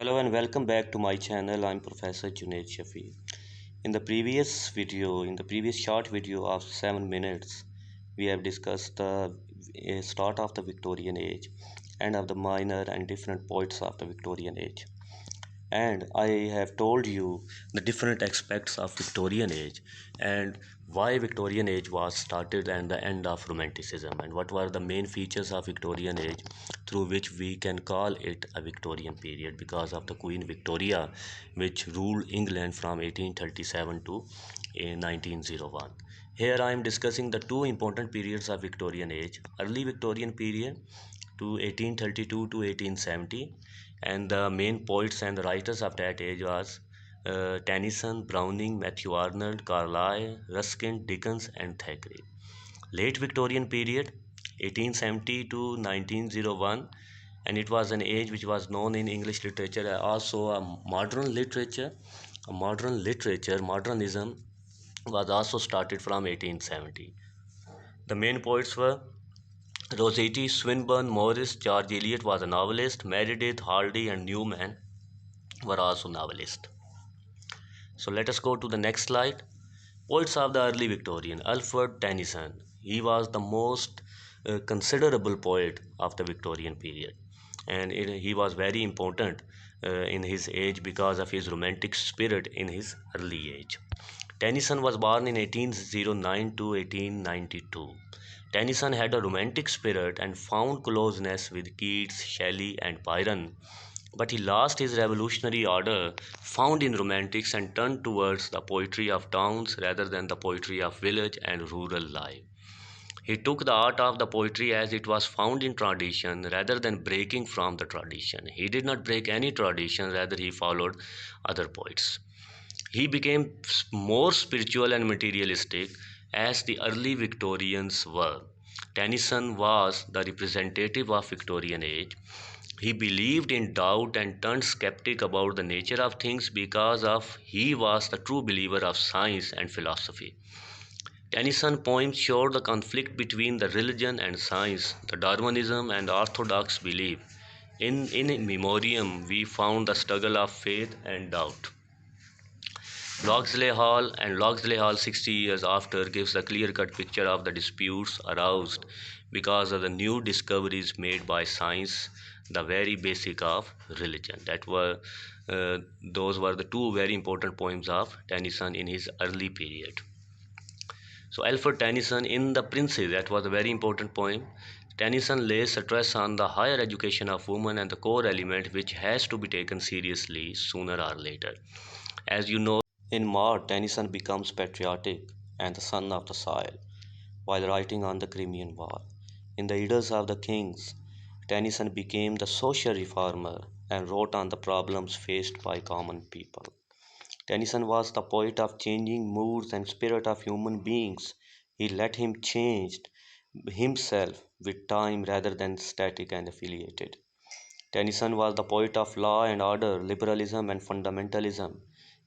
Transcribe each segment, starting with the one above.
Hello and welcome back to my channel. I'm Professor Junaid Shafi. In the previous short video of 7 minutes, we have discussed the start of the Victorian age and of the minor and different poets of the Victorian age. And I have told you the different aspects of Victorian age and why Victorian age was started and the end of Romanticism and what were the main features of Victorian age through which we can call it a Victorian period because of the Queen Victoria which ruled England from 1837 to 1901. Here I am discussing the two important periods of Victorian age, early Victorian period to 1832 to 1870, and the main poets and the writers of that age was Tennyson, Browning, Matthew Arnold, Carlyle, Ruskin, Dickens, and Thackeray. Late Victorian period, 1870 to 1901, and it was an age which was known in English literature as also a modern literature. Modernism was also started from 1870. The main poets were Rossetti, Swinburne, Morris, George Eliot was a novelist, Meredith, Hardy, and Newman were also novelists. So let us go to the next slide. Poets of the early Victorian, Alfred Tennyson. He was the most considerable poet of the Victorian period, and he was very important in his age because of his romantic spirit in his early age. Tennyson was born in 1809 to 1892. Tennyson had a romantic spirit and found closeness with Keats, Shelley, and Byron, but he lost his revolutionary order found in romantics and turned towards the poetry of towns rather than the poetry of village and rural life. He took the art of the poetry as it was found in tradition rather than breaking from the tradition. He did not break any tradition, rather, he followed other poets. He became more spiritual and materialistic as the early Victorians were. Tennyson was the representative of Victorian age. He believed in doubt and turned skeptic about the nature of things because of he was the true believer of science and philosophy. Tennyson's poems showed the conflict between the religion and science, the Darwinism and orthodox belief. In Memoriam, we found the struggle of faith and doubt. Loxley Hall 60 years after gives a clear-cut picture of the disputes aroused because of the new discoveries made by science, the very basic of religion. Those were the two very important poems of Tennyson in his early period. So Alfred Tennyson in The Princes, that was a very important poem. Tennyson lays stress on the higher education of women and the core element which has to be taken seriously sooner or later. As you know, in Maud, Tennyson becomes patriotic and the son of the soil while writing on the Crimean War. In the Idylls of the Kings, Tennyson became the social reformer and wrote on the problems faced by common people. Tennyson was the poet of changing moods and spirit of human beings. He let him change himself with time rather than static and affiliated. Tennyson was the poet of law and order, liberalism and fundamentalism,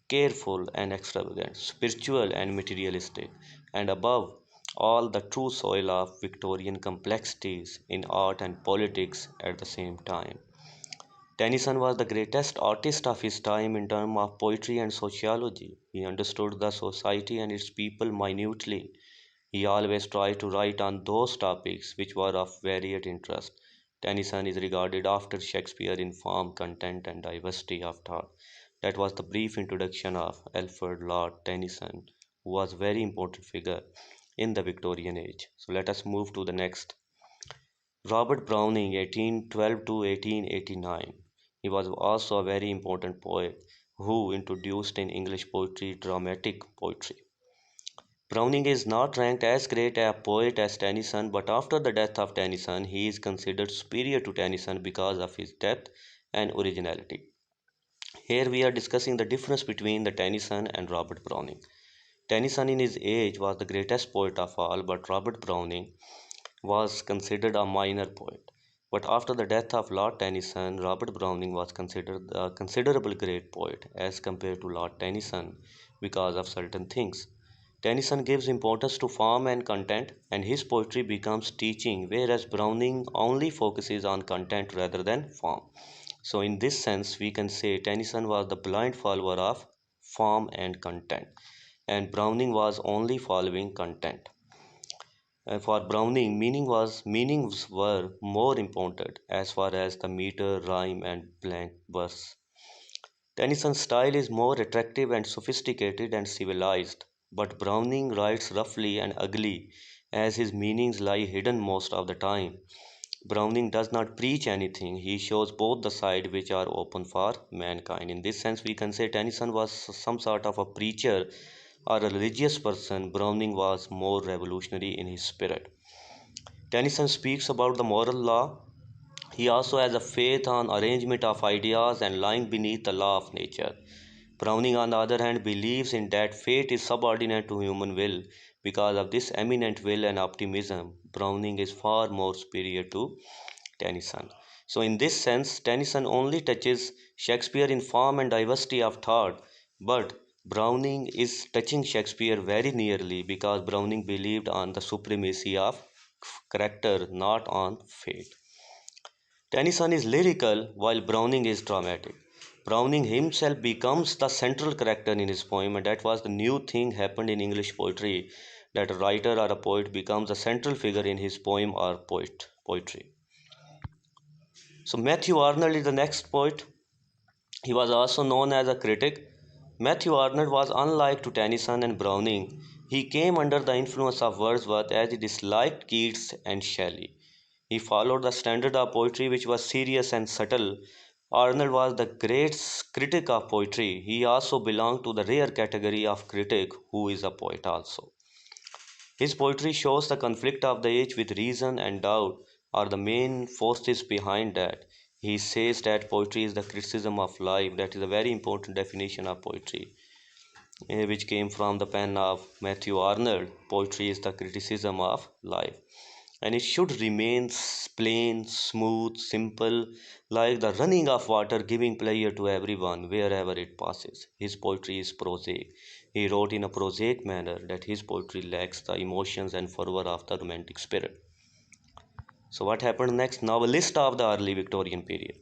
careful and extravagant, spiritual and materialistic, and above all, the true soil of Victorian complexities in art and politics at the same time. Tennyson was the greatest artist of his time in terms of poetry and sociology. He understood the society and its people minutely. He always tried to write on those topics which were of varied interest. Tennyson is regarded after Shakespeare in form, content, and diversity of thought. That was the brief introduction of Alfred Lord Tennyson, who was a very important figure in the Victorian age. So let us move to the next. Robert Browning, 1812 to 1889. He was also a very important poet who introduced in English poetry dramatic poetry. Browning is not ranked as great a poet as Tennyson, but after the death of Tennyson, he is considered superior to Tennyson because of his depth and originality. Here we are discussing the difference between the Tennyson and Robert Browning. Tennyson in his age was the greatest poet of all, but Robert Browning was considered a minor poet. But after the death of Lord Tennyson, Robert Browning was considered a considerable great poet as compared to Lord Tennyson because of certain things. Tennyson gives importance to form and content, and his poetry becomes teaching, whereas Browning only focuses on content rather than form. So in this sense, we can say Tennyson was the blind follower of form and content, and Browning was only following content. For Browning, meanings were more important as far as the meter, rhyme, and blank verse. Tennyson's style is more attractive and sophisticated and civilized, but Browning writes roughly and ugly, as his meanings lie hidden most of the time. Browning does not preach anything, he shows both the sides which are open for mankind. In this sense, we can say Tennyson was some sort of a preacher or a religious person. Browning was more revolutionary in his spirit. Tennyson speaks about the moral law. He also has a faith on arrangement of ideas and lying beneath the law of nature. Browning, on the other hand, believes in that fate is subordinate to human will. Because of this eminent will and optimism, Browning is far more superior to Tennyson. So, in this sense, Tennyson only touches Shakespeare in form and diversity of thought, but Browning is touching Shakespeare very nearly because Browning believed on the supremacy of character, not on fate. Tennyson is lyrical while Browning is dramatic. Browning himself becomes the central character in his poem, and that was the new thing happened in English poetry, that a writer or a poet becomes a central figure in his poem or poetry. So Matthew Arnold is the next poet. He was also known as a critic. Matthew Arnold was unlike to Tennyson and Browning. He came under the influence of Wordsworth as he disliked Keats and Shelley. He followed the standard of poetry which was serious and subtle. Arnold was the great critic of poetry. He also belonged to the rare category of critic who is a poet also. His poetry shows the conflict of the age with reason and doubt are the main forces behind that. He says that poetry is the criticism of life. That is a very important definition of poetry, which came from the pen of Matthew Arnold. Poetry is the criticism of life, and it should remain plain, smooth, simple, like the running of water, giving pleasure to everyone wherever it passes. His poetry is prosaic. He wrote in a prosaic manner that his poetry lacks the emotions and fervor of the romantic spirit. So, what happened next? Novelist of the early Victorian period.